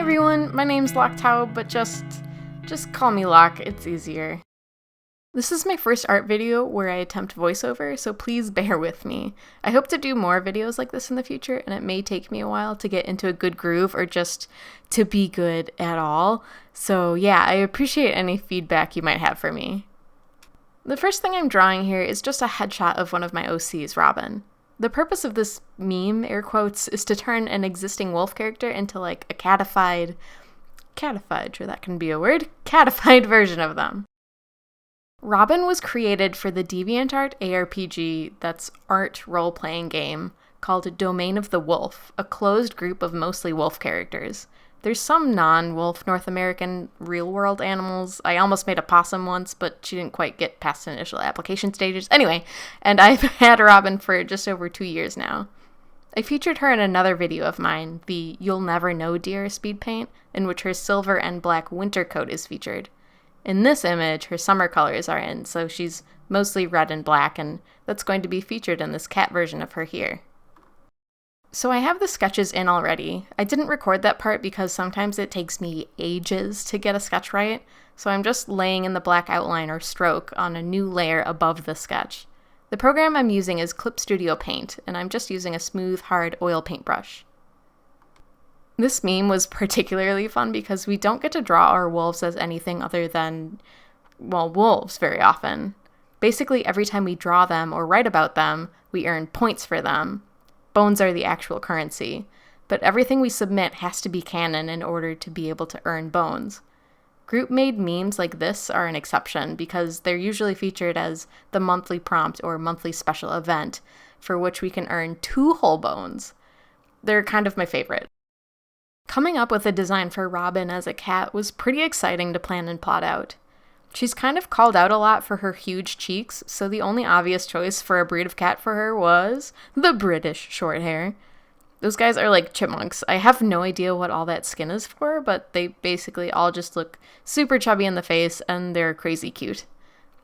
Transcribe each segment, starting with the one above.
everyone, my name's Lachtaube, but just call me Lach, it's easier. This is my first art video where I attempt voiceover, so please bear with me. I hope to do more videos like this in the future, and it may take me a while to get into a good groove or just to be good at all. So yeah, I appreciate any feedback you might have for me. The first thing I'm drawing here is just a headshot of one of my OCs, Robin. The purpose of this meme, air quotes, is to turn an existing wolf character into like a catified, sure that can be a word, catified version of them. Robin was created for the DeviantArt ARPG, that's art role-playing game, called Domain of the Wolf, a closed group of mostly wolf characters. There's some non-wolf North American real-world animals. I almost made a possum once, but she didn't quite get past the initial application stages. Anyway, and I've had Robin for just over 2 years now. I featured her in another video of mine, the You'll Never Know Deer speed paint, in which her silver and black winter coat is featured. In this image, her summer colors are in, so she's mostly red and black, and that's going to be featured in this cat version of her here. So I have the sketches in already. I didn't record that part because sometimes it takes me ages to get a sketch right, so I'm just laying in the black outline or stroke on a new layer above the sketch. The program I'm using is Clip Studio Paint, and I'm just using a smooth, hard oil paintbrush. This meme was particularly fun because we don't get to draw our wolves as anything other than, well, wolves very often. Basically, every time we draw them or write about them, we earn points for them. Bones are the actual currency, but everything we submit has to be canon in order to be able to earn bones. Group-made memes like this are an exception because they're usually featured as the monthly prompt or monthly special event, for which we can earn 2 whole bones. They're kind of my favorite. Coming up with a design for Robin as a cat was pretty exciting to plan and plot out. She's kind of called out a lot for her huge cheeks, so the only obvious choice for a breed of cat for her was the British Shorthair. Those guys are like chipmunks. I have no idea what all that skin is for, but they basically all just look super chubby in the face, and they're crazy cute.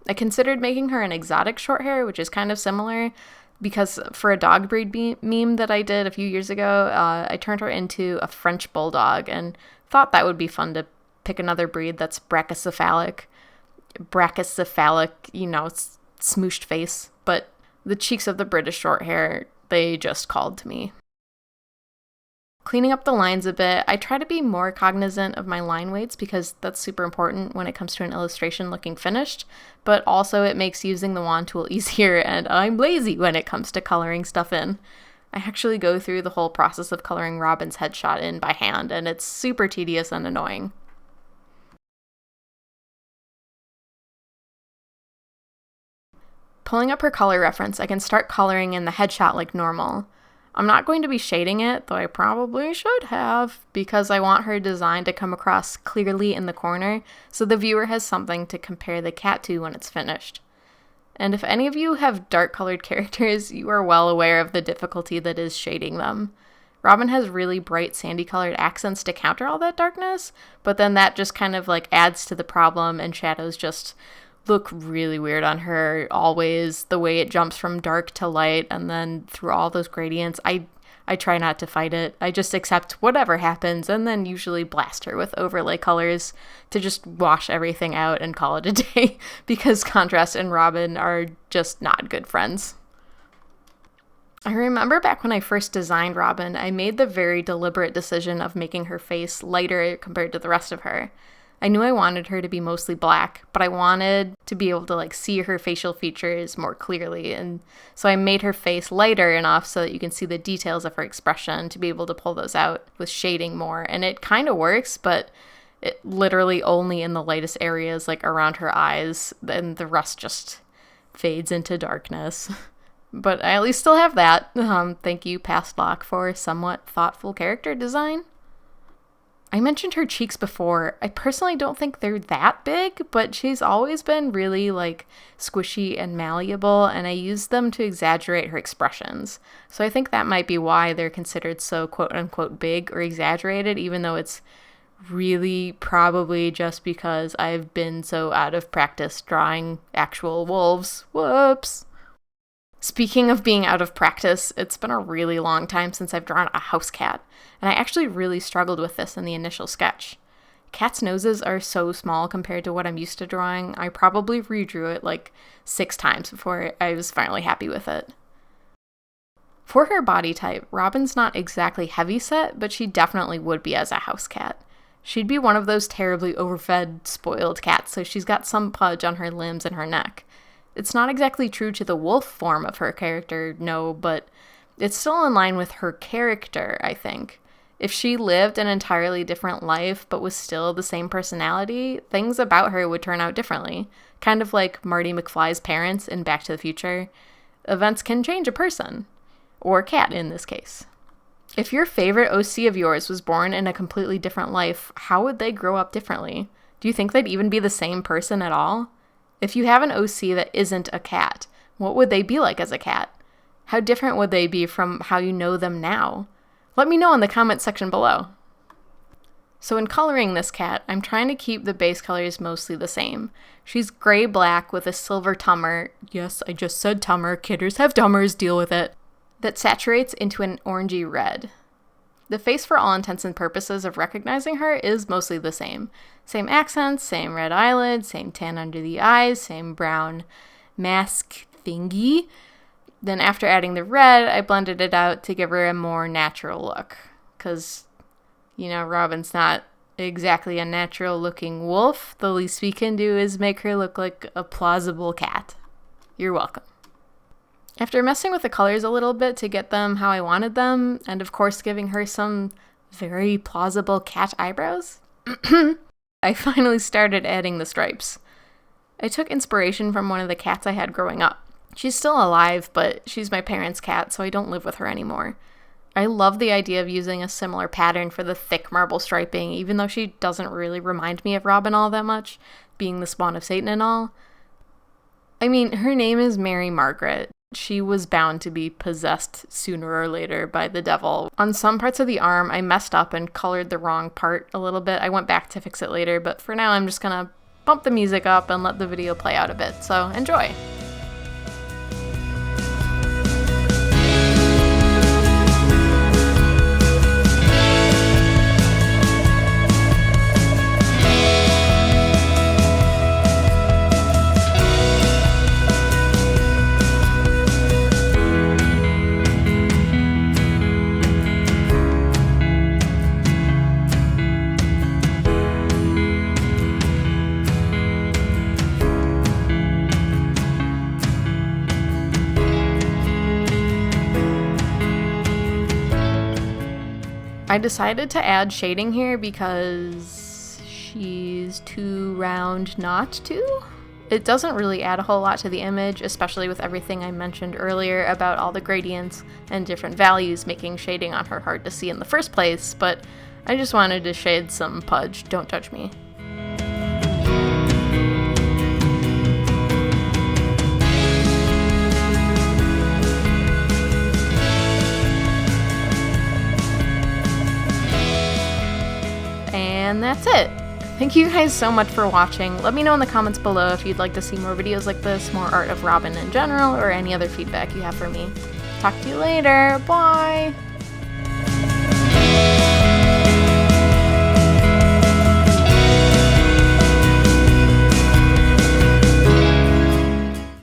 I considered making her an exotic Shorthair, which is kind of similar, because for a dog breed meme that I did a few years ago, I turned her into a French bulldog, and thought that would be fun to pick another breed that's brachycephalic, smooshed face, but the cheeks of the British Shorthair, they just called to me. Cleaning up the lines a bit, I try to be more cognizant of my line weights because that's super important when it comes to an illustration looking finished, but also it makes using the wand tool easier, and I'm lazy when it comes to coloring stuff in. I actually go through the whole process of coloring Robin's headshot in by hand, and it's super tedious and annoying. Pulling up her color reference, I can start coloring in the headshot like normal. I'm not going to be shading it, though I probably should have, because I want her design to come across clearly in the corner, so the viewer has something to compare the cat to when it's finished. And if any of you have dark-colored characters, you are well aware of the difficulty that is shading them. Robin has really bright sandy-colored accents to counter all that darkness, but then that just kind of like adds to the problem, and shadows just look really weird on her always, the way it jumps from dark to light and then through all those gradients. I try not to fight it. I just accept whatever happens and then usually blast her with overlay colors to just wash everything out and call it a day because contrast and Robin are just not good friends. I remember back when I first designed Robin, I made the very deliberate decision of making her face lighter compared to the rest of her. I knew I wanted her to be mostly black, but I wanted to be able to like see her facial features more clearly, and so I made her face lighter enough so that you can see the details of her expression to be able to pull those out with shading more, and it kind of works, but it literally only in the lightest areas like around her eyes, and the rest just fades into darkness. But I at least still have that. Thank you, Past Lach, for somewhat thoughtful character design. I mentioned her cheeks before. I personally don't think they're that big, but she's always been really like squishy and malleable, and I use them to exaggerate her expressions. So I think that might be why they're considered so quote-unquote big or exaggerated, even though it's really probably just because I've been so out of practice drawing actual wolves. Whoops! Speaking of being out of practice, it's been a really long time since I've drawn a house cat, and I actually really struggled with this in the initial sketch. Cats' noses are so small compared to what I'm used to drawing, I probably redrew it like 6 times before I was finally happy with it. For her body type, Robin's not exactly heavyset, but she definitely would be as a house cat. She'd be one of those terribly overfed, spoiled cats, so she's got some pudge on her limbs and her neck. It's not exactly true to the wolf form of her character, no, but it's still in line with her character, I think. If she lived an entirely different life but was still the same personality, things about her would turn out differently. Kind of like Marty McFly's parents in Back to the Future. Events can change a person. Or cat in this case. If your favorite OC of yours was born in a completely different life, how would they grow up differently? Do you think they'd even be the same person at all? If you have an OC that isn't a cat, what would they be like as a cat? How different would they be from how you know them now? Let me know in the comment section below. So in coloring this cat, I'm trying to keep the base colors mostly the same. She's gray-black with a silver tumor. Yes, I just said tumor. Kidders have tummers, deal with it. That saturates into an orangey red. The face, for all intents and purposes of recognizing her, is mostly the same. Same accents, same red eyelids, same tan under the eyes, same brown mask thingy. Then after adding the red, I blended it out to give her a more natural look. Because, you know, Robin's not exactly a natural looking wolf. The least we can do is make her look like a plausible cat. You're welcome. After messing with the colors a little bit to get them how I wanted them, and of course giving her some very plausible cat eyebrows, I finally started adding the stripes. I took inspiration from one of the cats I had growing up. She's still alive, but she's my parents' cat, so I don't live with her anymore. I love the idea of using a similar pattern for the thick marble striping, even though she doesn't really remind me of Robin all that much, being the spawn of Satan and all. I mean, her name is Mary Margaret. She was bound to be possessed sooner or later by the devil. On some parts of the arm, I messed up and colored the wrong part a little bit. I went back to fix it later, but for now I'm just gonna bump the music up and let the video play out a bit, so enjoy! I decided to add shading here because she's too round not to. It doesn't really add a whole lot to the image, especially with everything I mentioned earlier about all the gradients and different values making shading on her hard to see in the first place, but I just wanted to shade some pudge, don't judge me. And that's it. Thank you guys so much for watching. Let me know in the comments below if you'd like to see more videos like this, more art of Robin in general, or any other feedback you have for me. Talk to you later. Bye!